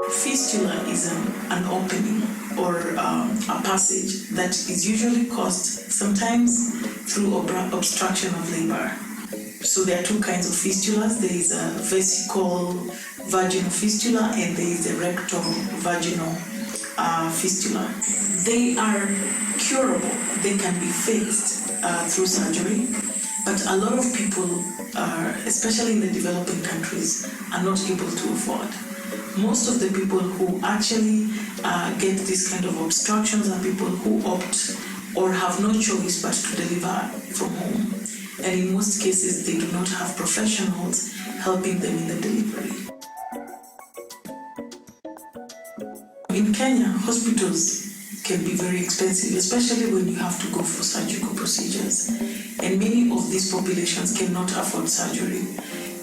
Fistula is an opening or a passage that is usually caused sometimes through obstruction of labor. So there are two kinds of fistulas. There is a vesical vaginal fistula and there is a rectal vaginal fistula. They are curable. They can be fixed through surgery, but a lot of people, especially in the developing countries, are not able to afford. Most of the people who actually get this kind of obstructions are people who opt or have no choice but to deliver from home. And in most cases, they do not have professionals helping them in the delivery. In Kenya, hospitals can be very expensive, especially when you have to go for surgical procedures. And many of these populations cannot afford surgery.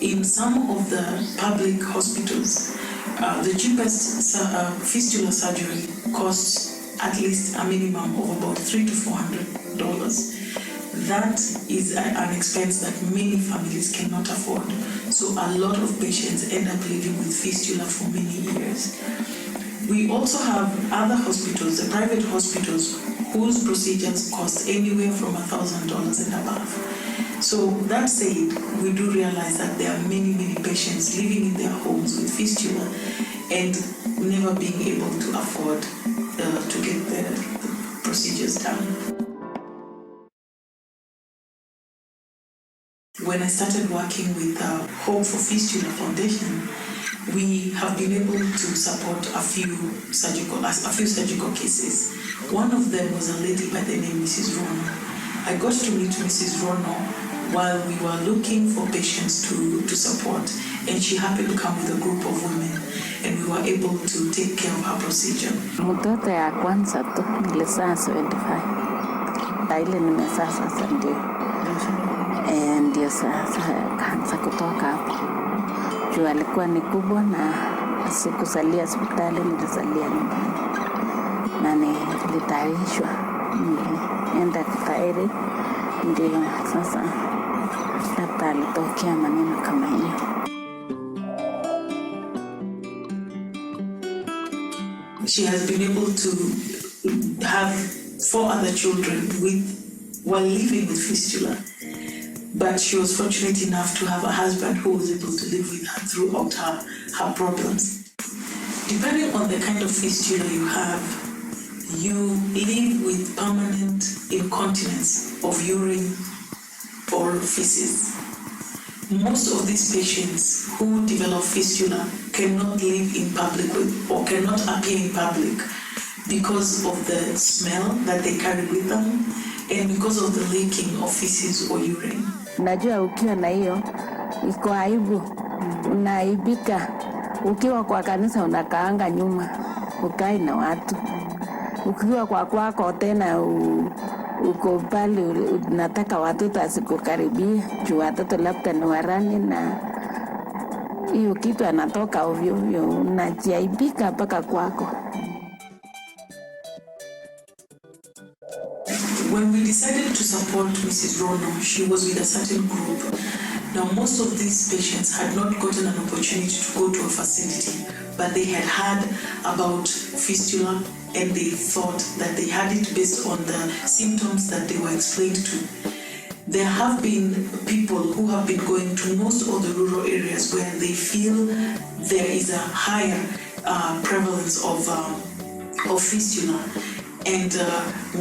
In some of the public hospitals, the cheapest fistula surgery costs at least a minimum of about $300 to $400. That is an expense that many families cannot afford. So a lot of patients end up living with fistula for many years. We also have other hospitals, the private hospitals, whose procedures cost anywhere from $1,000 and above. So that said, we do realize that there are many patients living in their homes with fistula and never being able to afford to get the procedures done. When I started working with Hope for Fistula Foundation, we have been able to support a few surgical cases. One of them was a lady by the name Mrs. Rono. I got to meet Mrs. Rono while we were looking for patients to support, and she happened to come with a group of women, and we were able to take care of her procedure. Mtoto ya kwanza tu nilizaa 75. Ile nimezaa sasa ndio sasa kaanza kutoka hapo. Juu alikuwa ni kubwa na sikuzalia hospitali, nilizalia nyumbani. Na nilitayarishwa, nilienda kitairi, ndio sasa hata alitokea maneno kama hiyo. She has been able to have 4 other children while living with fistula. But she was fortunate enough to have a husband who was able to live with her throughout her problems. Depending on the kind of fistula you have, you live with permanent incontinence of urine or feces. Most of these patients who develop fistula cannot live in public or cannot appear in public because of the smell that they carry with them and because of the leaking of feces or urine. Najua ukiwa na hiyo iko aibu, unaibika. Ukiwa kwa kanisa unakaanga nyuma, ukai na watu. Ukiwa kwa kwako tena uko pale unataka watoto asikukaribie, juu watoto labda ni warani na hiyo kitu anatoka ovyo ovyo, unajiaibika mpaka kwako. When we decided to support Mrs. Rono, she was with a certain group. Now, most of these patients had not gotten an opportunity to go to a facility, but they had heard about fistula and they thought that they had it based on the symptoms that they were explained to. There have been people who have been going to most of the rural areas where they feel there is a higher prevalence of fistula. And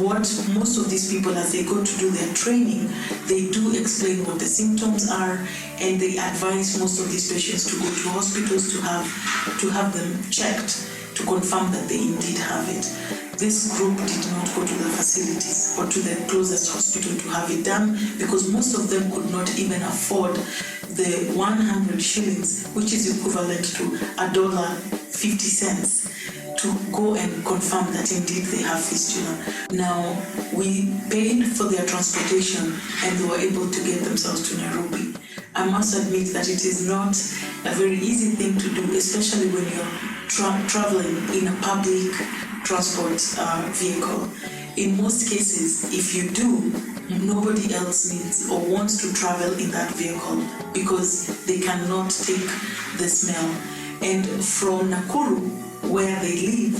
what most of these people, as they go to do their training, they do explain what the symptoms are, and they advise most of these patients to go to hospitals to have them checked to confirm that they indeed have it. This group did not go to the facilities or to the closest hospital to have it done because most of them could not even afford the 100 shillings, which is equivalent to $1.50. To go and confirm that indeed they have fistula. Now, we paid for their transportation and they were able to get themselves to Nairobi. I must admit that it is not a very easy thing to do, especially when you're traveling in a public transport vehicle. In most cases, if you do, nobody else needs or wants to travel in that vehicle because they cannot take the smell. And from Nakuru, where they live,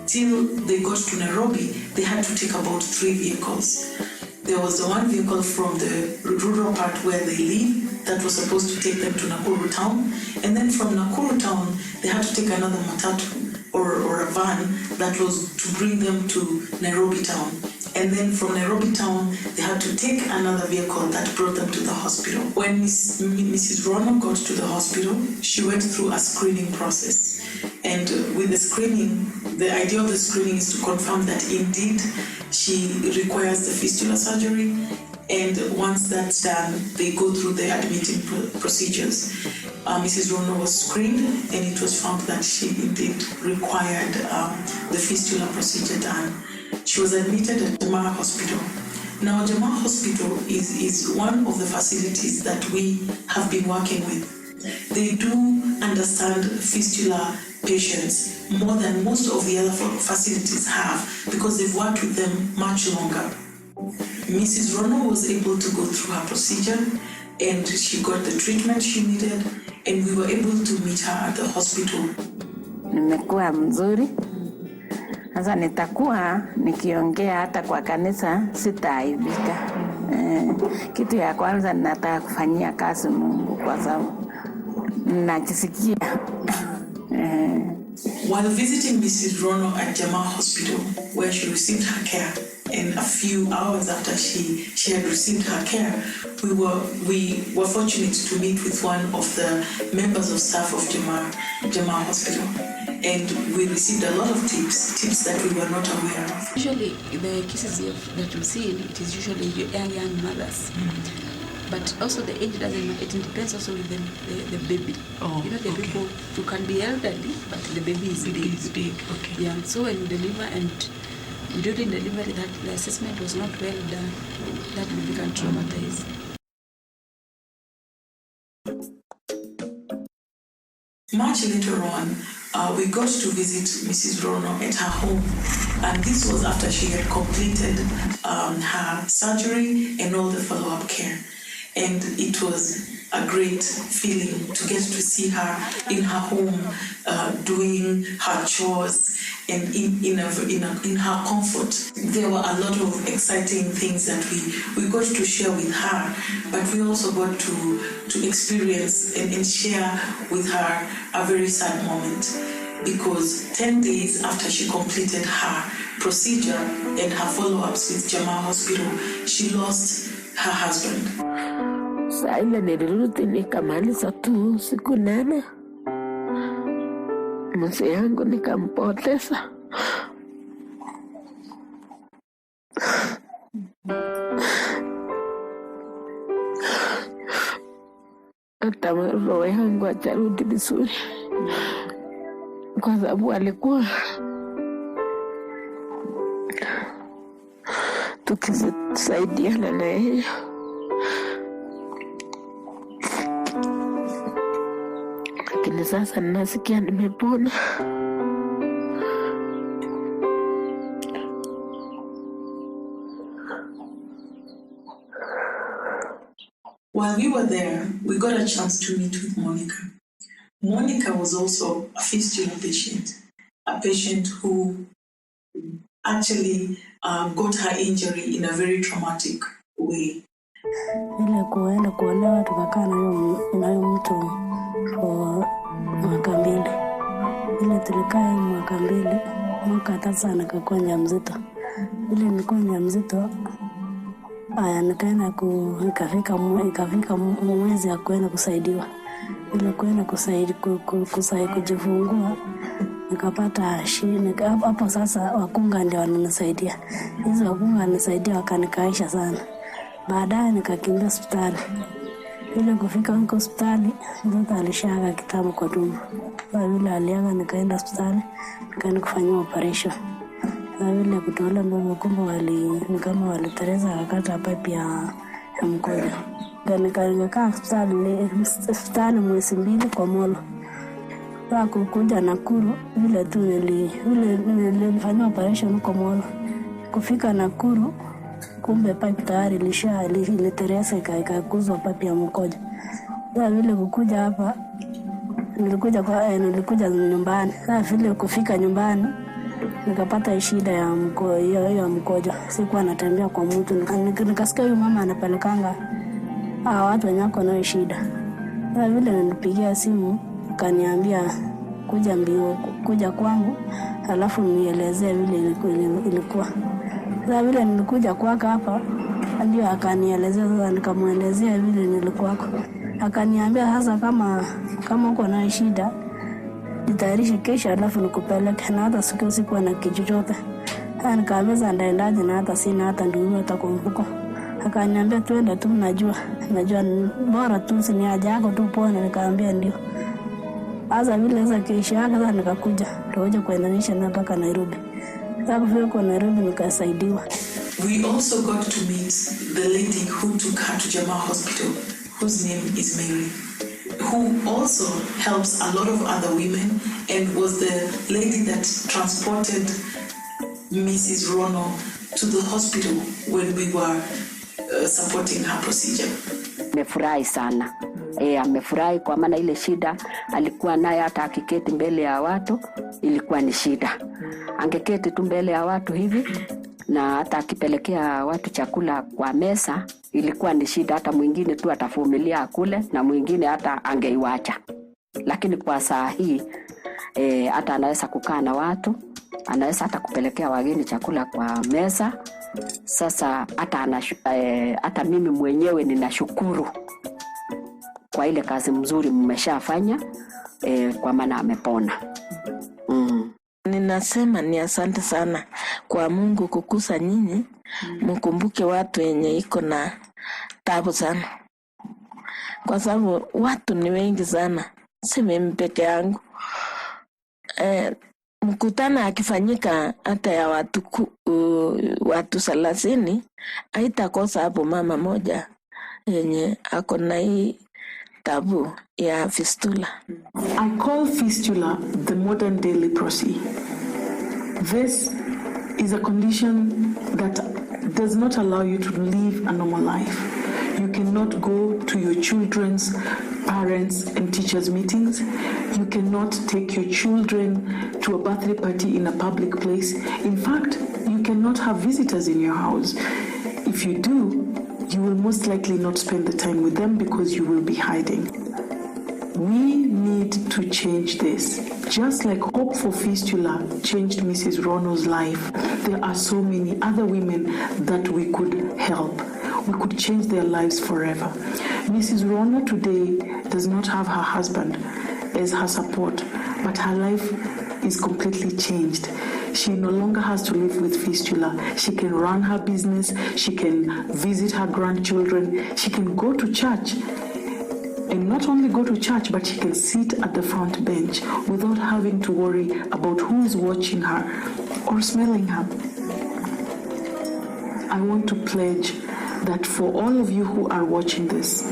till they got to Nairobi, they had to take about 3 vehicles. There was the one vehicle from the rural part where they live that was supposed to take them to Nakuru town. And then from Nakuru town, they had to take another matatu or a van that was to bring them to Nairobi town. And then from Nairobi town, they had to take another vehicle that brought them to the hospital. When Mrs. Rono got to the hospital, she went through a screening process. And with the screening, the idea of the screening is to confirm that indeed she requires the fistula surgery. And once that's done, they go through the admitting procedures. Mrs. Rono was screened, and it was found that she indeed required the fistula procedure done. She was admitted at Jamaa Hospital. Now, Jamaa Hospital is one of the facilities that we have been working with. They do understand fistula patients more than most of the other facilities have because they've worked with them much longer. Mrs. Rono was able to go through her procedure and she got the treatment she needed, and we were able to meet her at the hospital. Nimekuwa mzuri. Sasa nitakuwa nikiongea hata kwa kanisa sitaaibika. Kitu ya kwanza ninataka kufanyia kazi Mungu kwa sababu najisikia. While visiting Mrs. Rono at Jamaa Hospital, where she received her care, and a few hours after she had received her care, we were fortunate to meet with one of the members of staff of Jamaa Hospital. And we received a lot of tips that we were not aware of. Usually, the cases that you see, it is usually young mothers. But also the age doesn't matter. It depends also with the baby. Oh, you know, the people, you can be elderly, but the baby is big. It's big, okay. Yeah, so when you deliver and during delivery, that the assessment was not well done, that baby can traumatize. Much later on, we got to visit Mrs. Rono at her home, and this was after she had completed her surgery and all the follow-up care. And it was a great feeling to get to see her in her home, doing her chores and in her comfort. There were a lot of exciting things that we got to share with her, but we also got to experience and share with her a very sad moment, because 10 days after she completed her procedure and her follow-ups with Jamaa Hospital, she lost her husband. Saa ile nilirudi nikamaliza tu siku 8. Mzee yangu nikampoteza. Hata roho yangu hajarudi vizuri kwa sababu alikuwa tukisaidiana na yeye. Lakini sasa nasikia nimepona. While we were there, we got a chance to meet with Monica. Monica was also a fistula patient, a patient who actually got her injury in a very traumatic way. Ile kuenda kuolewa tukakaa na mtu kwa mwaka 2. Ile tulikaa mwaka 2, mwaka tasa nikakuwa mjamzito. Ile nilikuwa mjamzito, nikaenda ikafika mwezi ya kwenda kusaidiwa. Ile kwenda kujifungua nikapata shida. Hapo sasa wakunga ndio wananisaidia. Hizo wakunga wananisaidia wakanikaisha sana. Baadaye nikakimbia hospitali. Ile kufika huko hospitali, mtoto alishaga kitambo kwa tumbo. Kwa vile aliaga nikaenda hospitali, nikaenda kufanywa operation. Kwa vile kutola mbogo kumbe kama walitereza wakata pipe ya mkojo. Nikakaa hospitali mwezi 2 kwa Molo. Kwa kukuja Nakuru, vile tu nilifanywa operation kwa Molo. Kufika Nakuru, kumbe pipe tayari iliteresa ikakuzwa pipe ya mkojo. Kwa vile kukuja hapa nilikuja nyumbani. Sasa vile kufika nyumbani nikapata shida ya mkojo. Sikuwa natembea kwa mtu. Nikasikia huyu mama anapelekanga watu wenye wako na shida. Sasa vile nilipigia simu akaniambia kuja kwangu alafu nielezee vile ilikuwa. Sasa vile nilikuja kwako hapa ndio akanielezea. Sasa nikamuelezea vile nilikuwa. Akaniambia sasa kama uko na shida nitayarishe kesho alafu nikupeleke, na hata sikuwa na kitu chochote. Nikaambia ndaendaje na hata sina hata ndugu hata kwa mfuko. Akaniambia twende tu, najua bora tu sini haja yako tu pone. Nikaambia ndio. Sasa vile sasa kesho yake sasa nikakuja tuoje kuendanisha na mpaka Nairobi. Sasa kufika kwa Nairobi nikasaidiwa. We also got to meet the lady who took her to Jama Hospital, whose name is Mary, who also helps a lot of other women and was the lady that transported Mrs. Rono to the hospital when we were supporting her procedure. Amefurahi sana. Amefurahi kwa maana ile shida alikuwa naye, hata akiketi mbele ya watu ilikuwa ni shida. Angeketi tu mbele ya watu hivi na hata akipelekea watu chakula kwa mesa ilikuwa ni shida. Hata mwingine tu atavumilia akule na mwingine hata angeiwacha. Lakini kwa saa hii hata anaweza kukaa na watu, anaweza hata kupelekea wageni chakula kwa mesa. Sasa hata mimi mwenyewe ninashukuru kwa ile kazi mzuri mmeshafanya, kwa maana amepona. Ninasema ni asante sana kwa Mungu kukusa nyinyi, mkumbuke watu wenye iko na tabu sana. Kwa sababu watu ni wengi sana, si mimi peke yangu. Mkutana akifanyika hata ya watu 30, haitakosa hapo mama moja yenye ako na hii tabu ya fistula. I call fistula the modern day leprosy. This is a condition that does not allow you to live a normal life. You cannot go to your children's parents and teachers meetings. You cannot take your children to a birthday party in a public place. In fact, you cannot have visitors in your house. If you do, you will most likely not spend the time with them because you will be hiding. We need to change this. Just like Hope for Fistula changed Mrs. Rono's life, there are so many other women that we could help. We could change their lives forever. Mrs. Rono today does not have her husband as her support, but her life is completely changed. She no longer has to live with fistula. She can run her business. She can visit her grandchildren. She can go to church. And not only go to church, but she can sit at the front bench without having to worry about who is watching her or smelling her. I want to pledge that for all of you who are watching this,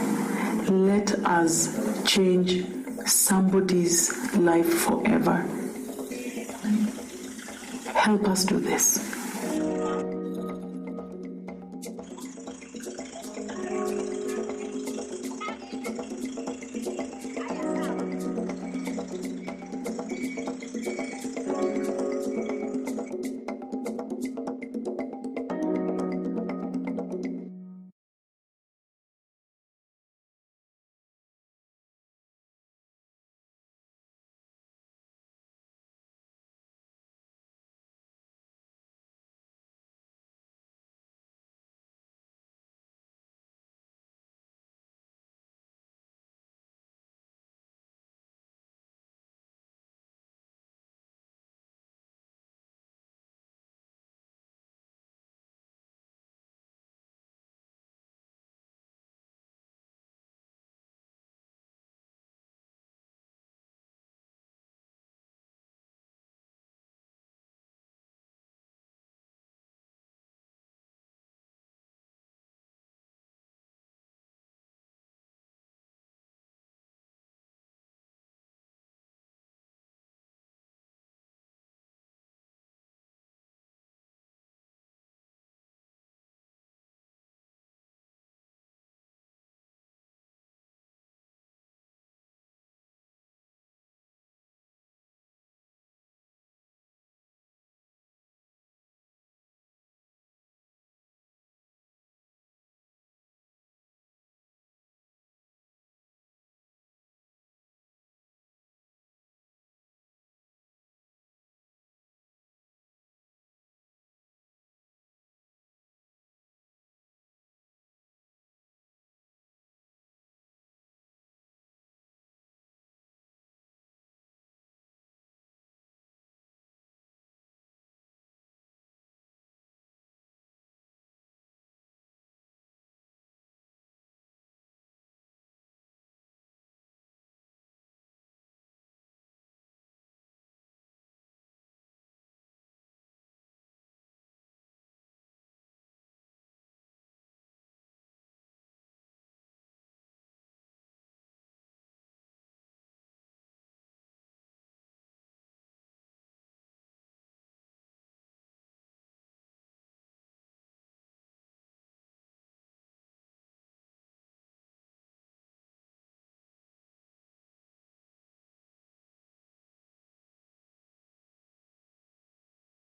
let us change somebody's life forever. Help us do this.